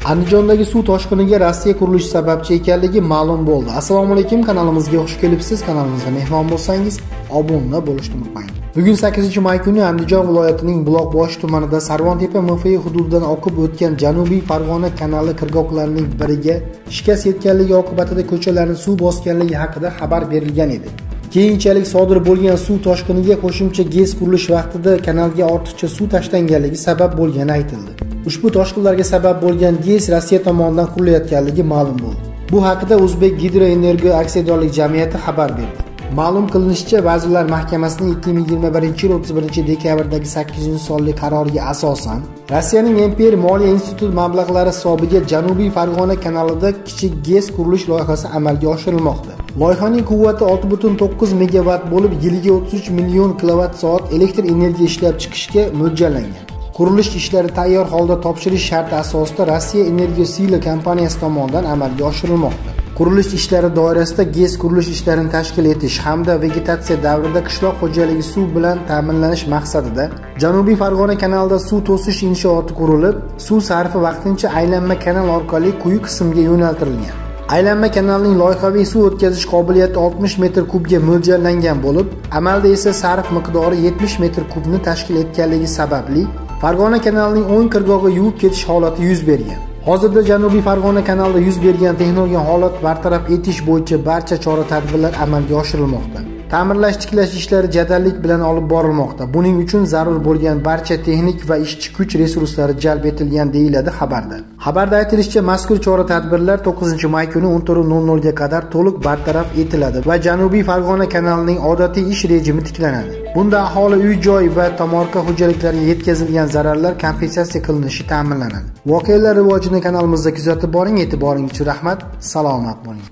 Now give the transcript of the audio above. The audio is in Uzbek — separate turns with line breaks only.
Andijondagi suv toshqiniga Rossiya qurilishi sababchi ekanligi ma'lum bo'ldi. Assalomu alaykum, kanalimizga xush kelibsiz. Kanalimizga mehmon bo'lsangiz, obuna bo'lishni unutmang. Bugun 8-may kuni Andijon viloyatining Buloqboshi tumanida Sarvontepa MFI hududidan oqib o'tgan Janubiy Farg'ona kanali qirg'oqlarining biriga shikast yetganligi oqibatida ko'chalarni suv bosganligi haqida xabar berilgan edi. Keyinchalik sodir bo'lgan suv toshqiniga qo'shimcha GES qurilish vaqtida kanalga ortiqcha suv tashlanganligi sabab bo'lgani aytildi. Ushbu toshqinlarga sabab bo'lgan GES Rossiya tomonidan qurilayotganligi ma'lum bo'ldi. Bu haqida O'zbek Gidroenergo aksiyadorlik jamiyati xabar berdi. Ma'lum qilinishicha, Vazirlar Mahkamasining 2021-yil 31-dekabrdagi 8-sonli qaroriga asosan Rossiyaning Imper Moliya instituti mablag'lari hisobiga Janubiy Farg'ona kanalida kichik GES qurilish loyihasi amalga oshirilmoqda. Loyihaning quvvati 6.9 megawatt bo'lib, yiliga 33 million kilovatt-soat elektr energiya ishlab chiqishga mo'ljallangan. Qurilish ishlari tayyor holda topshirish sharti asosida Rossiya Energosila kompaniyasi tomonidan amalga oshirilmoqda. Qurilish ishlari doirasida GES qurilish ishlarini tashkil etish hamda vegetatsiya davrida qishloq xo'jaligi suv bilan ta'minlanish maqsadida Janubiy Farg'ona kanalida suv to'sish inshooti qurilib, suv sarfi vaqtincha aylanma kanal orqali quyi qismga yo'naltirilgan. Aylanma kanalning loyihaviy suv o'tkazish qobiliyati 60 metr kubga mo'ljallangan bo'lib, amalda esa sarf miqdori 70 metr kubni tashkil etganligi sababli Farg'ona kanalining o'ng qirg'og'i yuvib ketish holati yuz bergan. Hozirda Janubiy Farg'ona kanalida yuz bergan texnologik holat bartaraf etish bo'yicha barcha chora-tadbirlar amalga oshirilmoqda. Ta'mirlash-tiklash ishlari jadallik bilan olib borilmoqda. Buning uchun zarur bo'lgan barcha texnik va ishchi kuch resurslari jalb etilgan deyiladi xabarda. Xabarda aytilishicha, mazkur chora-tadbirlar 9-may kuni 14:00 ga qadar to'liq bartaraf etiladi va Janubiy Farg'ona kanalining odatiy ish rejimi tiklanadi. Bunda aholi uy-joy va tomorqa xo'jaliklariga yetkazilgan zararlar kompensatsiya qilinishi ta'minlanadi. Voqealar rivojini kanalimizda kuzatib boring. E'tiboringiz uchun rahmat. Salomat bo'ling.